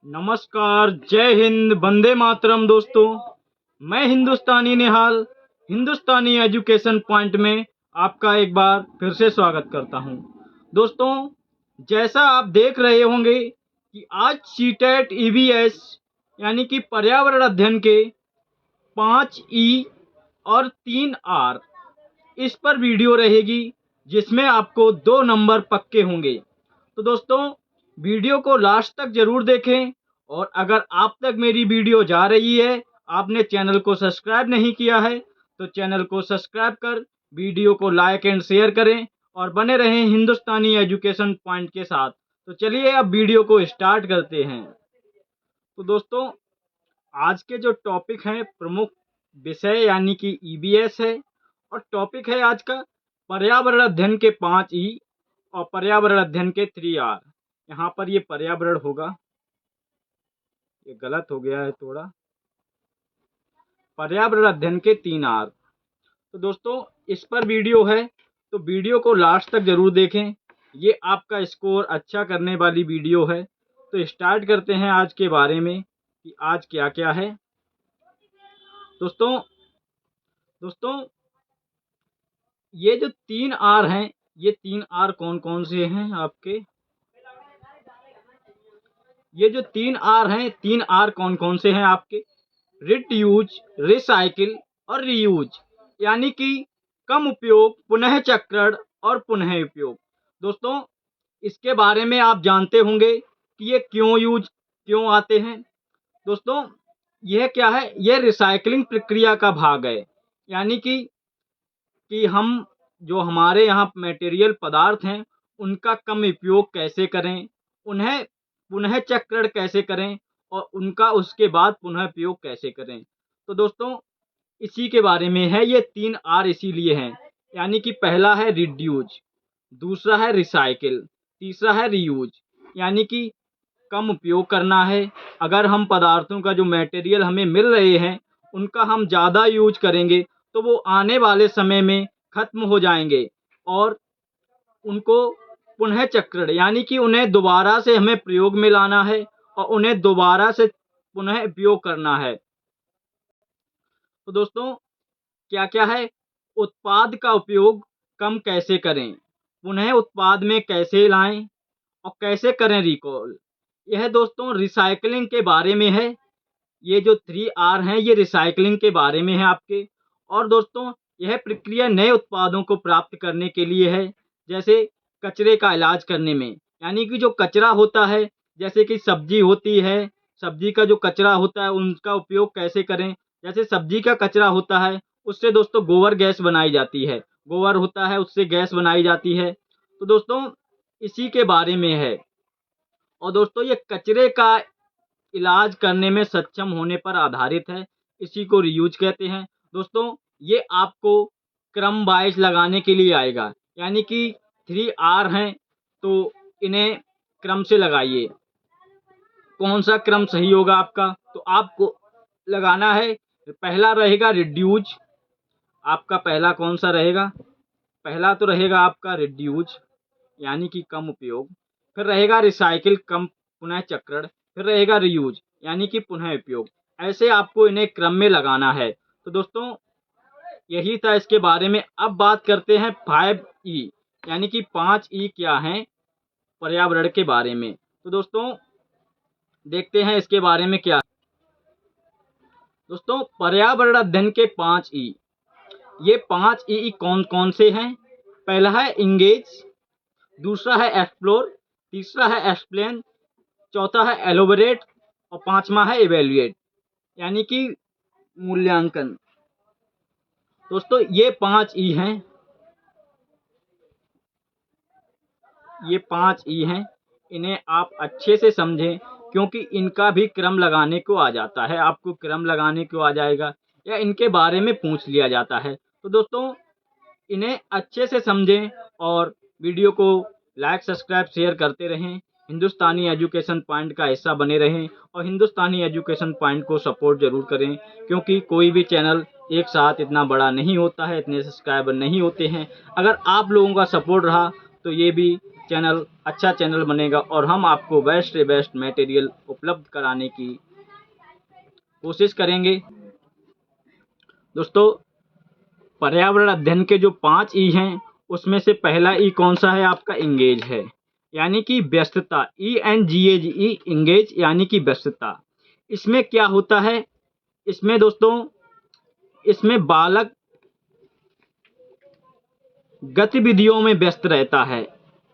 नमस्कार, जय हिंद, वंदे मातरम। दोस्तों, मैं हिंदुस्तानी निहाल हिंदुस्तानी एजुकेशन पॉइंट में आपका एक बार फिर से स्वागत करता हूं। दोस्तों, जैसा आप देख रहे होंगे कि आज सीटेट ईवीएस यानी कि पर्यावरण अध्ययन के 5 ई और 3 आर इस पर वीडियो रहेगी, जिसमें आपको 2 नंबर पक्के होंगे। तो दोस्तों, वीडियो को लास्ट तक जरूर देखें, और अगर आप तक मेरी वीडियो जा रही है, आपने चैनल को सब्सक्राइब नहीं किया है, तो चैनल को सब्सक्राइब कर वीडियो को लाइक एंड शेयर करें और बने रहें हिंदुस्तानी एजुकेशन पॉइंट के साथ। तो चलिए अब वीडियो को स्टार्ट करते हैं। तो दोस्तों, आज के जो टॉपिक हैं, प्रमुख विषय यानी कि ईबीएस है, और टॉपिक है आज का पर्यावरण अध्ययन के 5 ई और पर्यावरण अध्ययन के 3 आर। यहाँ पर ये पर्यावरण होगा, ये गलत हो गया है थोड़ा। पर्यावरण अध्ययन के 3 आर। तो दोस्तों, इस पर वीडियो है, तो वीडियो को लास्ट तक जरूर देखें। ये आपका स्कोर अच्छा करने वाली वीडियो है। तो स्टार्ट करते हैं आज के बारे में कि आज क्या क्या है। दोस्तों दोस्तों ये जो 3 आर हैं, ये 3 आर कौन कौन से हैं आपके? ये जो 3 आर हैं, 3 आर कौन कौन से हैं आपके? रिड्यूज, रिसाइकिल और रीयूज, यानी कि कम उपयोग, पुनः चक्रण और पुनः उपयोग। दोस्तों, इसके बारे में आप जानते होंगे कि ये क्यों आते हैं। दोस्तों, यह क्या है? यह रिसाइकलिंग प्रक्रिया का भाग है, यानी कि हम जो हमारे यहाँ मटेरियल पदार्थ हैं, उनका कम उपयोग कैसे करें, उन्हें पुनः चक्रण कैसे करें और उनका उसके बाद पुनः उपयोग कैसे करें। तो दोस्तों, इसी के बारे में है ये 3 आर। इसीलिए हैं, यानी कि पहला है रिड्यूज, दूसरा है रिसाइकिल, तीसरा है रीयूज, यानी कि कम उपयोग करना है। अगर हम पदार्थों का जो मटेरियल हमें मिल रहे हैं, उनका हम ज़्यादा यूज करेंगे तो वो आने वाले समय में खत्म हो जाएंगे, और उनको पुनः चक्रण यानी कि उन्हें दोबारा से हमें प्रयोग में लाना है और उन्हें दोबारा से पुनः उपयोग करना है। तो दोस्तों, क्या क्या है? उत्पाद का उपयोग कम कैसे करें, पुनः उत्पाद में कैसे लाएं और कैसे करें रिकॉल। यह दोस्तों रिसाइकलिंग के बारे में है। ये जो 3 आर हैं, ये रिसाइकलिंग के बारे में है आपके। और दोस्तों, यह प्रक्रिया नए उत्पादों को प्राप्त करने के लिए है, जैसे कचरे का इलाज करने में, यानी कि जो कचरा होता है, जैसे कि सब्जी होती है, सब्जी का जो कचरा होता है उनका उपयोग कैसे करें। जैसे सब्जी का कचरा होता है, उससे दोस्तों गोबर गैस बनाई जाती है, गोबर होता है उससे गैस बनाई जाती है। तो दोस्तों, इसी के बारे में है। और दोस्तों, ये कचरे का इलाज करने में सक्षम होने पर आधारित है, इसी को रीयूज कहते हैं। दोस्तों, ये आपको क्रम वाइज लगाने के लिए आएगा, यानी कि 3 आर हैं, तो इन्हें क्रम से लगाइए। कौन सा क्रम सही होगा आपका? तो आपको लगाना है, पहला रहेगा रिड्यूज। आपका पहला कौन सा रहेगा? पहला तो रहेगा आपका रिड्यूज, यानी कि कम उपयोग। फिर रहेगा रिसाइकिल, कम पुनः चक्रण। फिर रहेगा रीयूज, यानी कि पुनः उपयोग। ऐसे आपको इन्हें क्रम में लगाना है। तो दोस्तों, यही था इसके बारे में। अब बात करते हैं 5 ई, यानी कि 5 ई क्या हैं पर्यावरण के बारे में। तो दोस्तों, देखते हैं इसके बारे में क्या। दोस्तों, पर्यावरण अध्ययन के 5 ई। ये 5 ई कौन कौन से हैं? पहला है इंगेज, दूसरा है एक्सप्लोर, तीसरा है एक्सप्लेन, चौथा है एलोबरेट और पांचवा है इवेल्युएट, यानी कि मूल्यांकन। दोस्तों, ये 5 ई हैं, ये 5 ई हैं। इन्हें आप अच्छे से समझें, क्योंकि इनका भी क्रम लगाने को आ जाता है। आपको क्रम लगाने को आ जाएगा या इनके बारे में पूछ लिया जाता है। तो दोस्तों, इन्हें अच्छे से समझें और वीडियो को लाइक, सब्सक्राइब, शेयर करते रहें। हिंदुस्तानी एजुकेशन पॉइंट का हिस्सा बने रहें और हिंदुस्तानी एजुकेशन पॉइंट को सपोर्ट ज़रूर करें, क्योंकि कोई भी चैनल एक साथ इतना बड़ा नहीं होता है, इतने सब्सक्राइबर नहीं होते हैं। अगर आप लोगों का सपोर्ट रहा तो ये भी चैनल अच्छा चैनल बनेगा और हम आपको बेस्ट से बेस्ट मटेरियल उपलब्ध कराने की कोशिश करेंगे। दोस्तों, पर्यावरण अध्ययन के जो 5 ई हैं, उसमें से पहला ई कौन सा है आपका? इंगेज है, यानी कि व्यस्तता। ENGAGE, इंगेज यानी कि व्यस्तता। इसमें क्या होता है? इसमें दोस्तों, इसमें बालक गतिविधियों में व्यस्त रहता है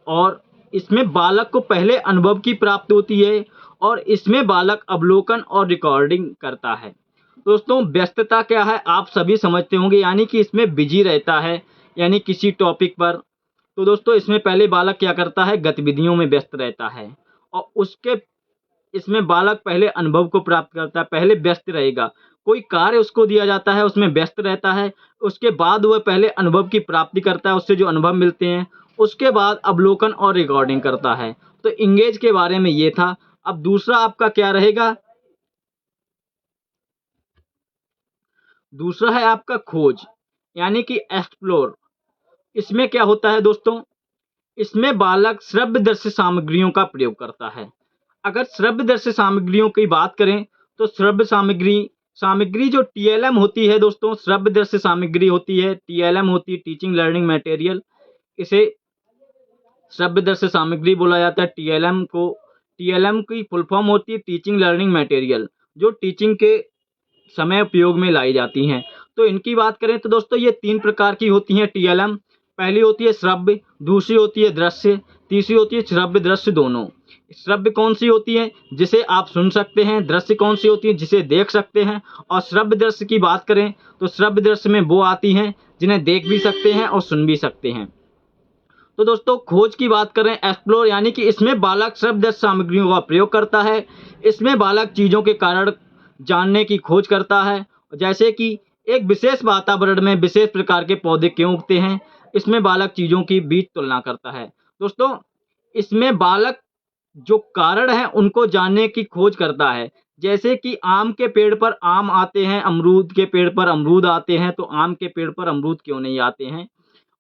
और इसमें बालक को पहले अनुभव की प्राप्ति होती है और इसमें बालक अवलोकन और रिकॉर्डिंग करता है। दोस्तों, व्यस्तता क्या है आप सभी समझते होंगे, यानी कि इसमें बिजी रहता है, यानी किसी टॉपिक पर। तो दोस्तों, इसमें पहले बालक क्या करता है? गतिविधियों में व्यस्त रहता है और उसके इसमें बालक पहले अनुभव को प्राप्त करता है, पहले व्यस्त रहेगा। कोई कार्य उसको दिया जाता है, उसमें व्यस्त रहता है, उसके बाद वह पहले अनुभव की प्राप्ति करता है, उससे जो अनुभव मिलते हैं, उसके बाद अवलोकन और रिकॉर्डिंग करता है। तो इंगेज के बारे में ये था। अब दूसरा आपका क्या रहेगा? दूसरा है आपका खोज, यानी कि एक्सप्लोर। इसमें क्या होता है दोस्तों? इसमें बालक श्रव्य दृश्य सामग्रियों का प्रयोग करता है। अगर श्रव्य दृश्य सामग्रियों की बात करें तो श्रव्य सामग्री सामग्री जो TLM होती है दोस्तों, श्रव्य दृश्य सामग्री होती है, TLM होती है, टीचिंग लर्निंग मटेरियल। इसे श्रव्य दृश्य सामग्री बोला जाता है। TLM की फुल फॉर्म होती है टीचिंग लर्निंग मटेरियल, जो टीचिंग के समय उपयोग में लाई जाती हैं। तो इनकी बात करें तो दोस्तों, ये 3 प्रकार की होती हैं TLM। पहली होती है श्रव्य, दूसरी होती है दृश्य, तीसरी होती है श्रव्य दृश्य दोनों। श्रव्य कौन सी होती है? जिसे आप सुन सकते हैं। दृश्य कौन सी होती है? जिसे देख सकते हैं। और श्रव्य दृश्य की बात करें तो श्रव्य दृश्य में वो आती हैं जिन्हें देख भी सकते हैं और सुन भी सकते हैं। तो दोस्तों, खोज की बात करें, एक्सप्लोर, यानी कि इसमें बालक श्रव्य दृश्य सामग्रियों का प्रयोग करता है। इसमें बालक चीज़ों के कारण जानने की खोज करता है, जैसे कि एक विशेष वातावरण में विशेष प्रकार के पौधे क्यों उगते हैं। इसमें बालक चीज़ों की बीच तुलना करता है। दोस्तों, इसमें बालक जो कारण है उनको जानने की खोज करता है, जैसे कि आम के पेड़ पर आम आते हैं, अमरूद के पेड़ पर अमरूद आते हैं, तो आम के पेड़ पर अमरूद क्यों नहीं आते हैं।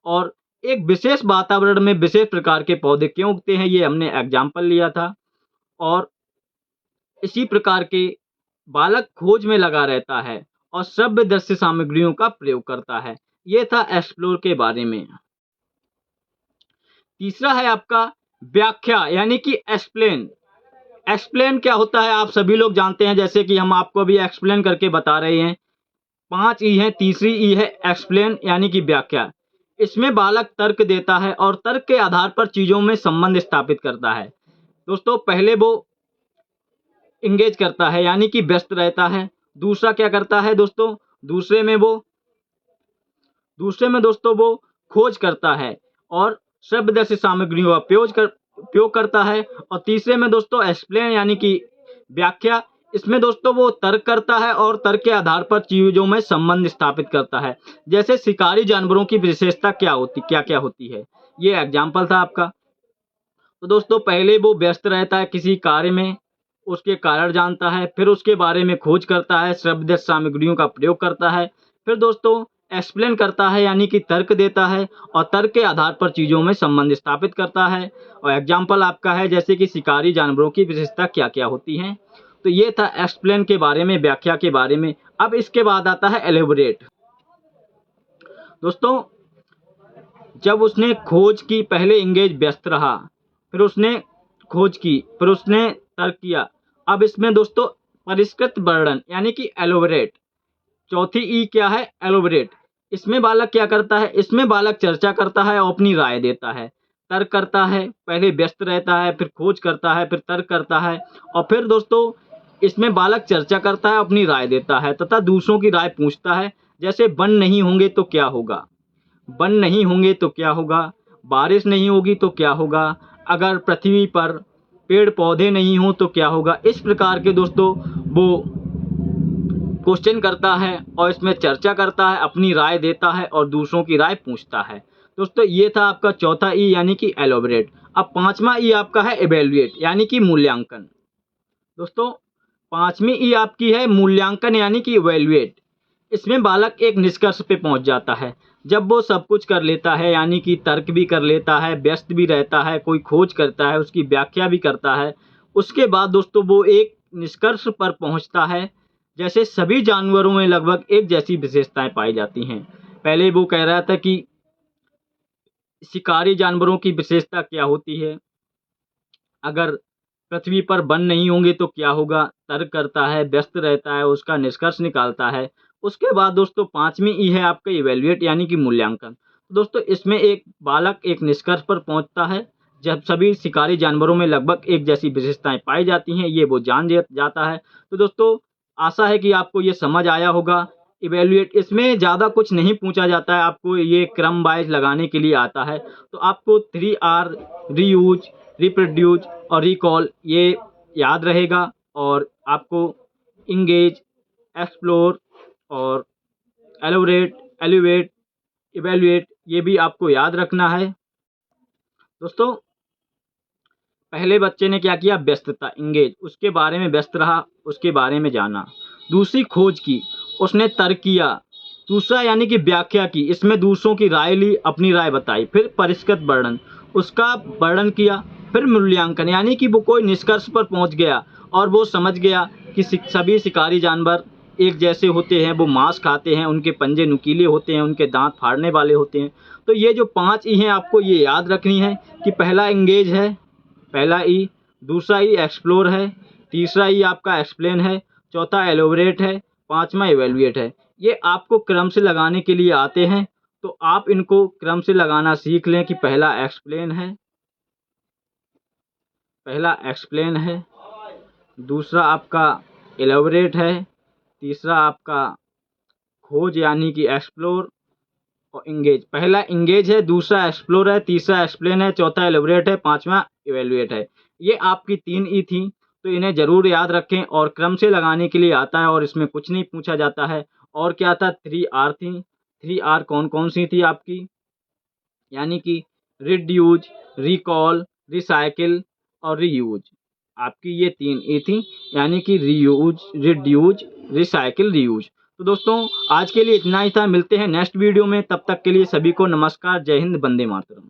और एक विशेष वातावरण में विशेष प्रकार के पौधे क्यों उगते हैं, ये हमने एग्जाम्पल लिया था। और इसी प्रकार के बालक खोज में लगा रहता है और श्रव्य दृश्य सामग्रियों का प्रयोग करता है। ये था एक्सप्लोर के बारे में। तीसरा है आपका व्याख्या, यानी कि एक्सप्लेन। एक्सप्लेन क्या होता है आप सभी लोग जानते हैं, जैसे कि हम आपको अभी एक्सप्लेन करके बता रहे हैं। 5 ई है, तीसरी ई है एक्सप्लेन, यानी कि व्याख्या। इसमें बालक तर्क देता है और तर्क के आधार पर चीजों में संबंध स्थापित करता है। दोस्तों, पहले वो इंगेज करता है, यानी कि व्यस्त रहता है। दूसरा क्या करता है दोस्तों? दूसरे में दोस्तों वो खोज करता है और शब्द जैसी सामग्रियों का उपयोग करता है। और तीसरे में दोस्तों एक्सप्लेन, यानी कि व्याख्या। इसमें दोस्तों वो तर्क करता है और तर्क के आधार पर चीजों में संबंध स्थापित करता है। जैसे शिकारी जानवरों की विशेषता क्या क्या होती है, ये एग्जाम्पल था आपका। तो दोस्तों, पहले वो व्यस्त रहता है किसी कार्य में, उसके कारण जानता है, फिर उसके बारे में खोज करता है, शब्द सामग्रियों का प्रयोग करता है, फिर दोस्तों एक्सप्लेन करता है, यानी कि तर्क देता है और तर्क के आधार पर चीज़ों में संबंध स्थापित करता है। और एग्जाम्पल आपका है जैसे कि शिकारी जानवरों की विशेषता क्या क्या होती हैं। तो ये था एक्सप्लेन के बारे में, व्याख्या के बारे में। अब इसके बाद आता है एलेबोरेट। दोस्तों, जब उसने खोज की, पहले इंगेज व्यस्त रहा, फिर उसने खोज की, फिर उसने तर्क किया। अब इसमें दोस्तों परिष्कृत वर्णन, यानी कि एलोबरेट। चौथी ई क्या है? एलोबरेट। इसमें बालक क्या करता है? इसमें बालक चर्चा करता है और अपनी राय देता है, तर्क करता है। पहले व्यस्त रहता है, फिर खोज करता है, फिर तर्क करता है, और फिर दोस्तों इसमें बालक चर्चा करता है, अपनी राय देता है तथा दूसरों की राय पूछता है। जैसे वन नहीं होंगे तो क्या होगा, वन नहीं होंगे तो क्या होगा, बारिश नहीं होगी तो क्या होगा, अगर पृथ्वी पर पेड़ पौधे नहीं हो तो क्या होगा। इस प्रकार के दोस्तों वो क्वेश्चन करता है और इसमें चर्चा करता है, अपनी राय देता है और दूसरों की राय पूछता है। दोस्तों, ये था आपका चौथा ई, यानी कि एलोबरेट। अब पांचवा ई आपका है इवेल्युएट, यानी कि मूल्यांकन। दोस्तों, पांचवी ई आपकी है मूल्यांकन, यानी कि इवेल्युएट। इसमें बालक एक निष्कर्ष पे पहुंच जाता है, जब वो सब कुछ कर लेता है, यानी कि तर्क भी कर लेता है, व्यस्त भी रहता है, कोई खोज करता है, उसकी व्याख्या भी करता है, उसके बाद दोस्तों वो एक निष्कर्ष पर पहुंचता है, जैसे सभी जानवरों में लगभग एक जैसी विशेषताएं पाई जाती हैं। पहले वो कह रहा था कि शिकारी जानवरों की विशेषता क्या होती है, अगर पृथ्वी पर वन नहीं होंगे तो क्या होगा, तर्क करता है, व्यस्त रहता है, उसका निष्कर्ष निकालता है। उसके बाद दोस्तों पांचवी ई है आपका इवेल्युएट, यानी कि मूल्यांकन। दोस्तों इसमें एक बालक एक निष्कर्ष पर पहुंचता है, जब सभी शिकारी जानवरों में लगभग एक जैसी विशेषताएं पाई जाती हैं, ये वो जान जाता है। तो दोस्तों आशा है कि आपको ये समझ आया होगा। इवेल्युएट इसमें ज़्यादा कुछ नहीं पूछा जाता है, आपको ये क्रम वाइज लगाने के लिए आता है। तो आपको 3R रीयूज, रिप्रोड्यूस और रिकॉल ये याद रहेगा, और आपको इंगेज, एक्सप्लोर और एलोबरेट, एलिवेट, इवेल्युएट ये भी आपको याद रखना है। दोस्तों पहले बच्चे ने क्या किया, व्यस्तता, इंगेज, उसके बारे में व्यस्त रहा, उसके बारे में जाना। दूसरी खोज की, उसने तर्क किया। दूसरा यानी कि व्याख्या की, इसमें दूसरों की राय ली, अपनी राय बताई। फिर परिष्कृत वर्णन, उसका वर्णन किया। फिर मूल्यांकन, यानी कि वो कोई निष्कर्ष पर पहुंच गया और वो समझ गया कि सभी शिकारी जानवर एक जैसे होते हैं, वो मांस खाते हैं, उनके पंजे नुकीले होते हैं, उनके दांत फाड़ने वाले होते हैं। तो ये जो 5 ई हैं आपको ये याद रखनी है कि पहला इंगेज है, पहला ई, दूसरा ई एक्सप्लोर है, तीसरा ई आपका एक्सप्लेन है, चौथा एलोबरेट है, पांचवा इवेल्युएट है। ये आपको क्रम से लगाने के लिए आते हैं, तो आप इनको क्रम से लगाना सीख लें कि पहला एक्सप्लेन है, दूसरा आपका एलोबरेट है, तीसरा आपका खोज यानी कि एक्सप्लोर और इंगेज। पहला इंगेज है, दूसरा एक्सप्लोर है, तीसरा एक्सप्लेन है, चौथा एलोबरेट है, पांचवा इवेल्युएट है। ये आपकी 3 ई थी, तो इन्हें जरूर याद रखें, और क्रम से लगाने के लिए आता है और इसमें कुछ नहीं पूछा जाता है। और क्या था, 3R थी। 3R कौन कौन सी थी आपकी, यानी कि रिड्यूज, रिकॉल, रिसाइकिल और रीयूज। आपकी ये 3 ई थी, यानी कि रीयूज, रिड्यूज, रिसाइकिल, रीयूज। तो दोस्तों आज के लिए इतना ही था, मिलते हैं नेक्स्ट वीडियो में, तब तक के लिए सभी को नमस्कार, जय हिंद, वंदे मातरम।